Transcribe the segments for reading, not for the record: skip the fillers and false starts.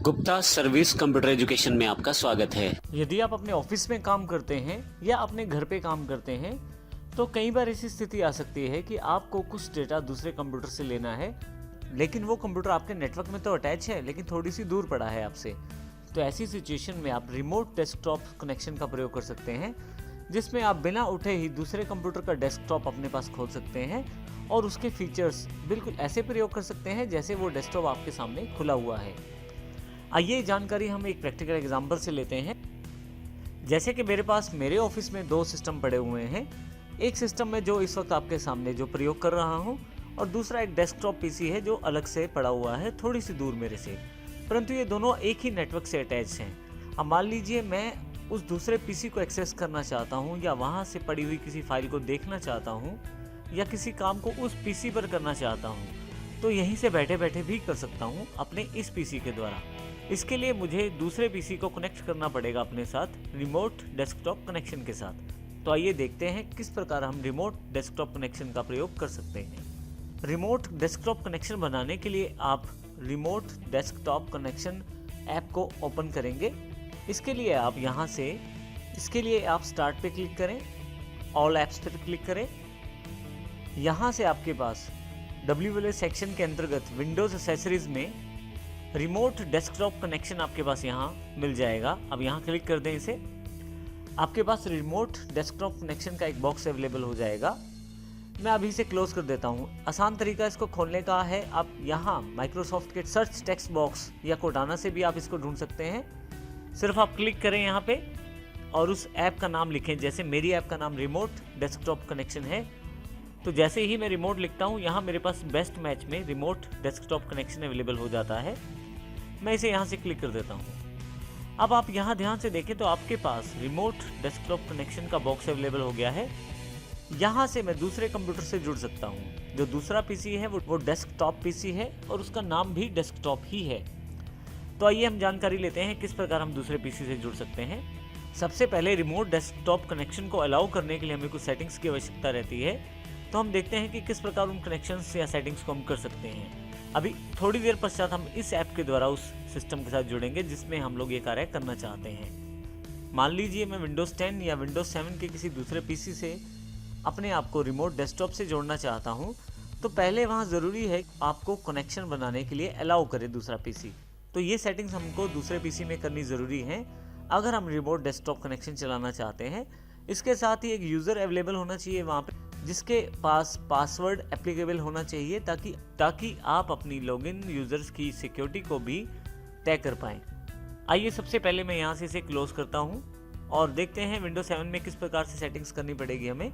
Gupta service computer education में आपका स्वागत है। यदि आप अपने ऑफिस में काम करते हैं या अपने घर पे काम करते हैं तो कई बार ऐसी स्थिति आ सकती है कि आपको कुछ डेटा दूसरे कंप्यूटर से लेना है, लेकिन वो कंप्यूटर आपके नेटवर्क में तो अटैच है लेकिन थोड़ी सी दूर पड़ा है आपसे। तो ऐसी सिचुएशन में आप रिमोट डेस्कटॉप कनेक्शन का प्रयोग कर सकते हैं, जिसमें आप बिना उठे ही दूसरे कंप्यूटर का डेस्कटॉप अपने पास खोल सकते हैं और उसके फीचर्स बिल्कुल ऐसे प्रयोग कर सकते हैं जैसे वो डेस्कटॉप आपके सामने खुला हुआ है। आइए जानकारी हम एक प्रैक्टिकल एग्जांपल से लेते हैं। जैसे कि मेरे पास मेरे ऑफिस में दो सिस्टम पड़े हुए हैं। एक सिस्टम में जो इस वक्त आपके सामने जो प्रयोग कर रहा हूं, और दूसरा एक डेस्कटॉप पीसी है जो अलग से पड़ा हुआ है थोड़ी सी दूर मेरे से, परंतु ये दोनों एक ही नेटवर्क से अटैच हैं। अब मान लीजिए मैं उस दूसरे पीसी को एक्सेस करना चाहता हूं, या वहां से पड़ी हुई किसी फाइल को देखना चाहता हूं, या किसी काम को उस पीसी पर करना चाहता हूं, तो यहीं से बैठे बैठे भी कर सकता हूं अपने इस पीसी के द्वारा। इसके लिए मुझे दूसरे पीसी को कनेक्ट करना पड़ेगा अपने साथ रिमोट डेस्कटॉप कनेक्शन के साथ। तो आइए देखते हैं किस प्रकार हम रिमोट डेस्कटॉप कनेक्शन का प्रयोग कर सकते हैं। रिमोट डेस्कटॉप कनेक्शन बनाने के लिए आप रिमोट डेस्कटॉप कनेक्शन ऐप को ओपन करेंगे। इसके लिए आप स्टार्ट पे क्लिक करें, ऑल ऐप्स पर क्लिक करें। यहाँ से आपके पास WLA सेक्शन के अंतर्गत विंडोज एसेसरीज में रिमोट डेस्कटॉप कनेक्शन आपके पास यहाँ मिल जाएगा। अब यहाँ क्लिक कर दें इसे, आपके पास रिमोट डेस्कटॉप कनेक्शन का एक बॉक्स अवेलेबल हो जाएगा। मैं अभी इसे क्लोज कर देता हूँ। आसान तरीका इसको खोलने का है, आप यहाँ माइक्रोसॉफ्ट के सर्च टेक्स्ट बॉक्स या कोडाना से भी आप इसको ढूंढ सकते हैं। सिर्फ आप क्लिक करें यहाँ पे और उस ऐप का नाम लिखें। जैसे मेरी ऐप का नाम रिमोट डेस्कटॉप कनेक्शन है, तो जैसे ही मैं रिमोट लिखता हूँ यहाँ मेरे पास बेस्ट मैच में रिमोट डेस्कटॉप कनेक्शन अवेलेबल हो जाता है। मैं इसे यहाँ से क्लिक कर देता हूँ। अब आप यहाँ ध्यान से देखें तो आपके पास रिमोट डेस्कटॉप कनेक्शन का बॉक्स अवेलेबल हो गया है। यहाँ से मैं दूसरे कंप्यूटर से जुड़ सकता हूँ। जो दूसरा पीसी है वो डेस्कटॉप पीसी है और उसका नाम भी डेस्कटॉप ही है। तो आइए हम जानकारी लेते हैं किस प्रकार हम दूसरे पीसी से जुड़ सकते हैं। सबसे पहले रिमोट डेस्कटॉप कनेक्शन को अलाउ करने के लिए हमें कुछ सेटिंग्स की आवश्यकता रहती है। तो हम देखते हैं कि किस प्रकार उन कनेक्शंस या सेटिंग्स को हम कर सकते हैं। अभी थोड़ी देर पश्चात हम इस ऐप के द्वारा उस सिस्टम के साथ जुड़ेंगे जिसमें हम लोग ये कार्य करना चाहते हैं। मान लीजिए मैं विंडोज़ 10 या विंडोज़ 7 के किसी दूसरे पीसी से अपने आप को रिमोट डेस्कटॉप से जोड़ना चाहता हूं, तो पहले वहां ज़रूरी है आपको कनेक्शन बनाने के लिए अलाउ करे दूसरा पीसी। तो ये सेटिंग्स हमको दूसरे पीसी में करनी ज़रूरी है अगर हम रिमोट डेस्कटॉप कनेक्शन चलाना चाहते हैं। इसके साथ ही एक यूज़र अवेलेबल होना चाहिए वहाँ पे, जिसके पास पासवर्ड एप्लीकेबल होना चाहिए ताकि आप अपनी लॉगिन यूजर्स की सिक्योरिटी को भी तय कर पाएं। आइए सबसे पहले मैं यहाँ से इसे क्लोज करता हूँ और देखते हैं विंडोज 7 में किस प्रकार से सेटिंग्स करनी पड़ेगी हमें।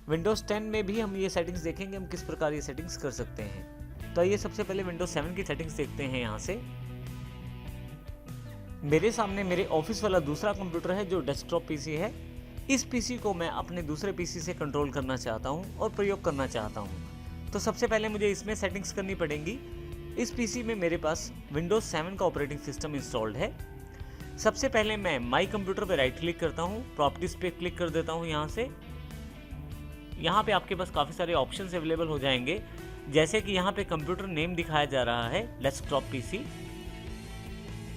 विंडोज 10 में भी हम ये सेटिंग्स देखेंगे, हम किस प्रकार ये सेटिंग्स कर सकते हैं। तो आइए सबसे पहले विंडोज 7 की सेटिंग्स देखते हैं। यहाँ से मेरे सामने मेरे ऑफिस वाला दूसरा कंप्यूटर है जो डेस्कटॉप पीसी है। इस पीसी को मैं अपने दूसरे पीसी से कंट्रोल करना चाहता हूं और प्रयोग करना चाहता हूं। तो सबसे पहले मुझे इसमें सेटिंग्स करनी पड़ेंगी। इस पीसी में मेरे पास विंडोज 7 का ऑपरेटिंग सिस्टम इंस्टॉल्ड है। सबसे पहले मैं माई कंप्यूटर पर राइट क्लिक करता हूं, प्रॉपर्टीज पे क्लिक कर देता हूं। यहाँ पे आपके पास काफ़ी सारे ऑप्शंस अवेलेबल हो जाएंगे, जैसे कि यहाँ पे कंप्यूटर नेम दिखाया जा रहा है डेस्कटॉप पीसी।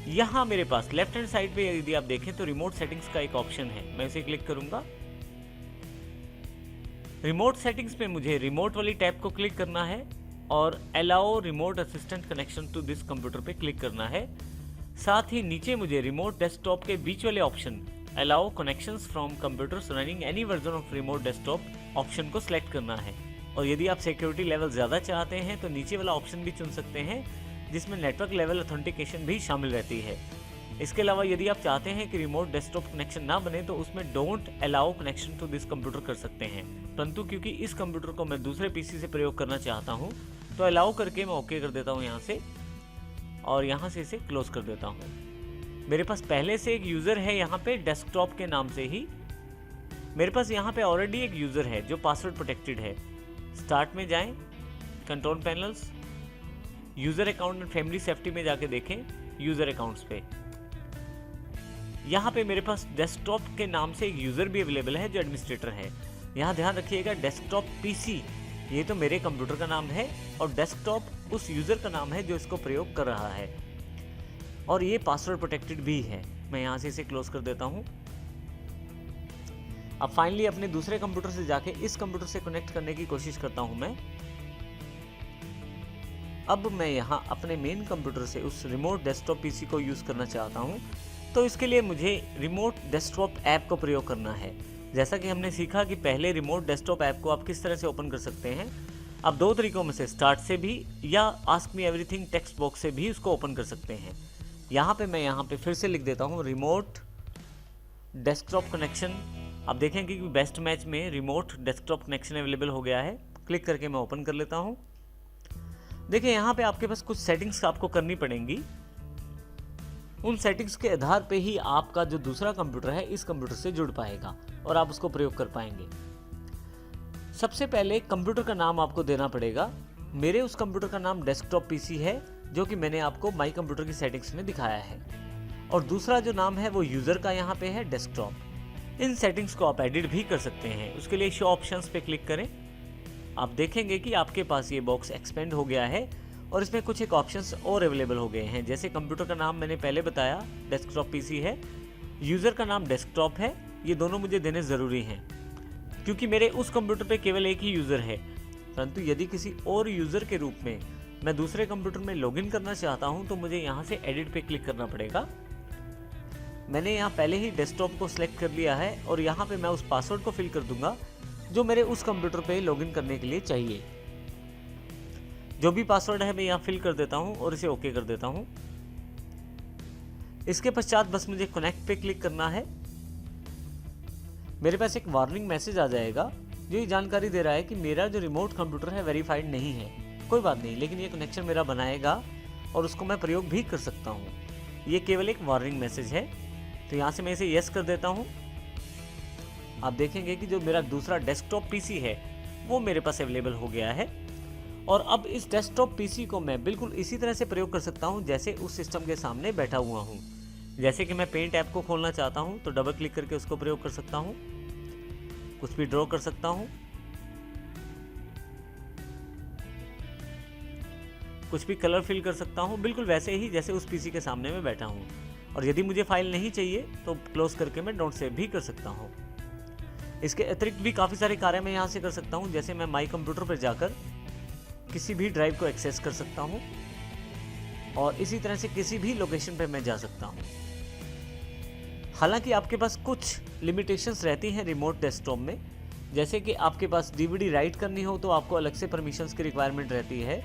यहाँ मेरे पास लेफ्ट हैंड साइड पे यदि आप देखें तो रिमोट सेटिंग्स का एक ऑप्शन है, मैं इसे क्लिक करूंगा। रिमोट सेटिंग्स में मुझे रिमोट वाली टैब को क्लिक करना है और allow remote assistant connection to this computer पे क्लिक करना है। साथ ही नीचे मुझे रिमोट डेस्कटॉप के बीच वाले option allow connections from computers running any version of remote desktop option को सिलेक्ट करना है। और यदि आप सिक्योरिटी लेवल ज़्यादा चाहते हैं तो नीचे वाला ऑप्शन भी चुन सकते हैं, जिसमें नेटवर्क लेवल ऑथेंटिकेशन भी शामिल रहती है। इसके अलावा यदि आप चाहते हैं कि रिमोट डेस्कटॉप कनेक्शन ना बने तो उसमें don't allow connection to this computer कर सकते हैं। परंतु क्योंकि इस कंप्यूटर को मैं दूसरे पीसी से प्रयोग करना चाहता हूं, तो अलाउ करके मैं ओके कर देता हूं यहाँ से, और यहाँ से इसे क्लोज कर देता हूँ। मेरे पास पहले से एक यूज़र है यहाँ पे डेस्कटॉप के नाम से ही। मेरे पास यहाँ पे ऑलरेडी एक यूज़र है जो पासवर्ड प्रोटेक्टेड है। स्टार्ट में जाएं, control panels, user account and family safety में जाके देखें यूज़र अकाउंट्स पे। यहाँ पे मेरे पास डेस्कटॉप के नाम से एक यूज़र भी अवेलेबल है जो एडमिनिस्ट्रेटर है। यहाँ ध्यान रखिएगा डेस्कटॉप पीसी ये तो मेरे कंप्यूटर का नाम है और डेस्कटॉप उस यूज़र का नाम है जो इसको प्रयोग कर रहा है। और ये पासवर्ड प्रोटेक्टेड भी है। मैं यहाँ से इसे क्लोज कर देता हूँ। अब फाइनली अपने दूसरे कंप्यूटर से जाके इस कंप्यूटर से कनेक्ट करने की कोशिश करता हूँ मैं। अब मैं यहाँ अपने मेन कंप्यूटर से उस रिमोट डेस्कटॉप पीसी को यूज़ करना चाहता हूँ, तो इसके लिए मुझे रिमोट डेस्कटॉप ऐप का प्रयोग करना है। जैसा कि हमने सीखा कि पहले रिमोट डेस्कटॉप ऐप को आप किस तरह से ओपन कर सकते हैं। आप दो तरीकों में से स्टार्ट से भी या ask me everything text box से भी उसको ओपन कर सकते हैं। यहाँ पे मैं यहाँ पे फिर से लिख देता हूँ रिमोट डेस्कटॉप कनेक्शन। आप देखेंगे कि बेस्ट मैच में रिमोट डेस्कटॉप कनेक्शन अवेलेबल हो गया है। क्लिक करके मैं ओपन कर लेता हूँ। देखिए यहाँ पे आपके पास कुछ सेटिंग्स आपको करनी पड़ेंगी। उन सेटिंग्स के आधार पे ही आपका जो दूसरा कंप्यूटर है इस कंप्यूटर से जुड़ पाएगा और आप उसको प्रयोग कर पाएंगे। सबसे पहले कंप्यूटर का नाम आपको देना पड़ेगा। मेरे उस कंप्यूटर का नाम डेस्कटॉप पीसी है, जो कि मैंने आपको माई कंप्यूटर की सेटिंग्स में दिखाया है। और दूसरा जो नाम है वो यूज़र का यहाँ पे है डेस्कटॉप। इन सेटिंग्स को आप एडिट भी कर सकते हैं। उसके लिए शो ऑप्शंस पे क्लिक करें। आप देखेंगे कि आपके पास ये बॉक्स एक्सपेंड हो गया है और इसमें कुछ एक ऑप्शंस और अवेलेबल हो गए हैं। जैसे कंप्यूटर का नाम मैंने पहले बताया डेस्कटॉप पीसी है, यूज़र का नाम डेस्कटॉप है। ये दोनों मुझे देने ज़रूरी हैं क्योंकि मेरे उस कंप्यूटर पे केवल एक ही यूज़र है। परंतु यदि किसी और यूज़र के रूप में मैं दूसरे कंप्यूटर में लॉगिन करना चाहता हूं तो मुझे यहां से एडिट पे क्लिक करना पड़ेगा। मैंने यहां पहले ही डेस्कटॉप को सिलेक्ट कर लिया है और यहां पे मैं उस पासवर्ड को फिल कर दूंगा जो मेरे उस कंप्यूटर पे लॉगिन करने के लिए चाहिए। जो भी पासवर्ड है मैं यहाँ फिल कर देता हूँ और इसे ओके कर देता हूँ। इसके पश्चात बस मुझे कनेक्ट पे क्लिक करना है। मेरे पास एक वार्निंग मैसेज आ जाएगा जो ये जानकारी दे रहा है कि मेरा जो रिमोट कंप्यूटर है वेरीफाइड नहीं है। कोई बात नहीं, लेकिन ये कनेक्शन मेरा बनाएगा और उसको मैं प्रयोग भी कर सकता हूँ। ये केवल एक वार्निंग मैसेज है, तो यहाँ से मैं इसे यस कर देता हूँ। आप देखेंगे कि जो मेरा दूसरा डेस्कटॉप पीसी है वो मेरे पास अवेलेबल हो गया है। और अब इस डेस्कटॉप पीसी को मैं बिल्कुल इसी तरह से प्रयोग कर सकता हूँ जैसे उस सिस्टम के सामने बैठा हुआ हूँ। जैसे कि मैं पेंट ऐप को खोलना चाहता हूँ तो डबल क्लिक करके उसको प्रयोग कर सकता हूँ, कुछ भी ड्रॉ कर सकता हूँ, कुछ भी कलर फिल कर सकता हूँ, बिल्कुल वैसे ही जैसे उस पीसी के सामने मैं बैठा हूँ। और यदि मुझे फाइल नहीं चाहिए तो क्लोज करके मैं डोंट सेव भी कर सकता हूँ। इसके अतिरिक्त भी काफ़ी सारे कार्य मैं यहाँ से कर सकता हूँ। जैसे मैं माई कंप्यूटर पर जाकर किसी भी ड्राइव को एक्सेस कर सकता हूँ और इसी तरह से किसी भी लोकेशन पर मैं जा सकता हूँ। हालांकि आपके पास कुछ लिमिटेशंस रहती हैं रिमोट डेस्कटॉप में। जैसे कि आपके पास डीवीडी राइट करनी हो तो आपको अलग से परमिशंस की रिक्वायरमेंट रहती है,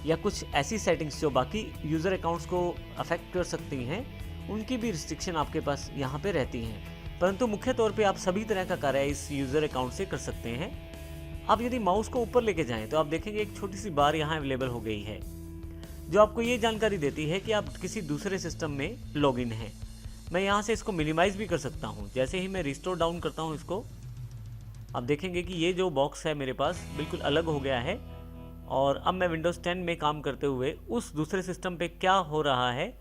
या कुछ ऐसी सेटिंग्स जो बाकी यूज़र अकाउंट्स को अफेक्ट कर सकती हैं उनकी भी रिस्ट्रिक्शन आपके पास यहाँ पे रहती हैं। परंतु मुख्य तौर पे आप सभी तरह का कार्य इस यूज़र अकाउंट से कर सकते हैं। आप यदि माउस को ऊपर लेके जाएं तो आप देखेंगे एक छोटी सी बार यहाँ अवेलेबल हो गई है जो आपको ये जानकारी देती है कि आप किसी दूसरे सिस्टम में लॉगिन हैं। मैं यहाँ से इसको मिनिमाइज़ भी कर सकता हूँ। जैसे ही मैं रिस्टोर डाउन करता हूँ इसको, आप देखेंगे कि ये जो बॉक्स है मेरे पास बिल्कुल अलग हो गया है। और अब मैं विंडोज़ 10 में काम करते हुए उस दूसरे सिस्टम पे क्या हो रहा है,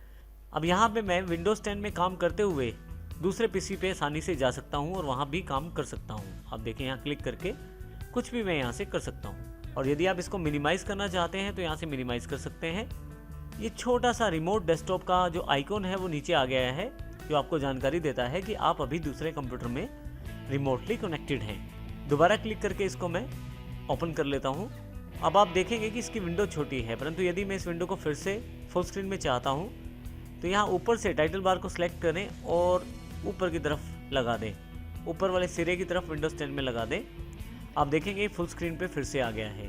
अब यहाँ पे मैं विंडोज़ 10 में काम करते हुए दूसरे पीसी पे आसानी से जा सकता हूँ और वहाँ भी काम कर सकता हूँ। आप देखें यहाँ क्लिक करके कुछ भी मैं यहाँ से कर सकता हूँ। और यदि आप इसको मिनिमाइज़ करना चाहते हैं तो यहाँ से मिनिमाइज़ कर सकते हैं। ये छोटा सा रिमोट डेस्कटॉप का जो आइकॉन है वो नीचे आ गया है, जो आपको जानकारी देता है कि आप अभी दूसरे कंप्यूटर में रिमोटली कनेक्टेड हैं। दोबारा क्लिक करके इसको मैं ओपन कर लेता हूँ। अब आप देखेंगे कि इसकी विंडो छोटी है, परंतु यदि मैं इस विंडो को फिर से फुल स्क्रीन में चाहता हूँ तो यहाँ ऊपर से टाइटल बार को सिलेक्ट करें और ऊपर की तरफ लगा दें, ऊपर वाले सिरे की तरफ विंडोज़ 10 में लगा दें। आप देखेंगे फुल स्क्रीन पे फिर से आ गया है।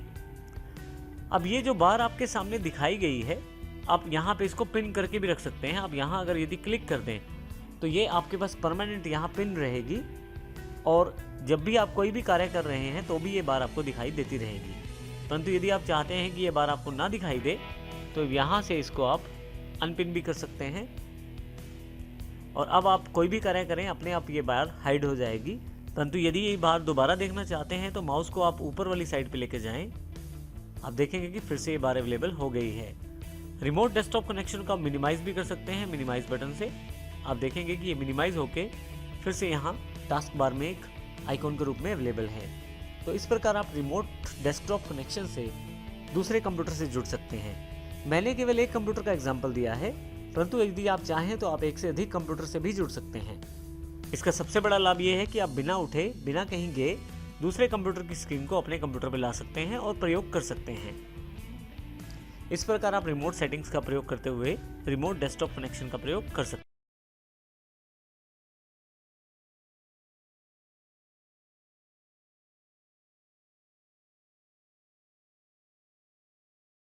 अब ये जो बार आपके सामने दिखाई गई है, आप यहाँ पे इसको पिन करके भी रख सकते हैं। आप यहाँ अगर यदि क्लिक कर दें तो ये आपके पास परमानेंट यहाँ पिन रहेगी और जब भी आप कोई भी कार्य कर रहे हैं तो भी ये बार आपको दिखाई देती रहेगी। परंतु यदि आप चाहते हैं कि ये बार आपको ना दिखाई दे तो यहाँ से इसको आप अनपिन भी कर सकते हैं और अब आप कोई भी कार्य करें अपने आप ये बार हाइड हो जाएगी। परंतु यदि ये बार दोबारा देखना चाहते हैं तो माउस को आप ऊपर वाली साइड पे लेके जाएं। आप देखेंगे कि फिर से ये बार अवेलेबल हो गई है। रिमोट डेस्कटॉप कनेक्शन को आप मिनिमाइज़ भी कर सकते हैं मिनिमाइज़ बटन से। आप देखेंगे कि ये मिनिमाइज़ होके फिर से यहाँ टास्क बार में एक आइकॉन के रूप में अवेलेबल है। तो इस प्रकार आप रिमोट डेस्कटॉप कनेक्शन से दूसरे कंप्यूटर से जुड़ सकते हैं। मैंने केवल एक कंप्यूटर का एग्जाम्पल दिया है, परंतु यदि आप चाहें तो आप एक से अधिक कंप्यूटर से भी जुड़ सकते हैं। इसका सबसे बड़ा लाभ यह है कि आप बिना उठे, बिना कहीं गए दूसरे कंप्यूटर की स्क्रीन को अपने कंप्यूटर पर ला सकते हैं और प्रयोग कर सकते हैं। इस प्रकार आप रिमोट सेटिंग्स का प्रयोग करते हुए रिमोट डेस्कटॉप कनेक्शन का प्रयोग कर सकते हैं।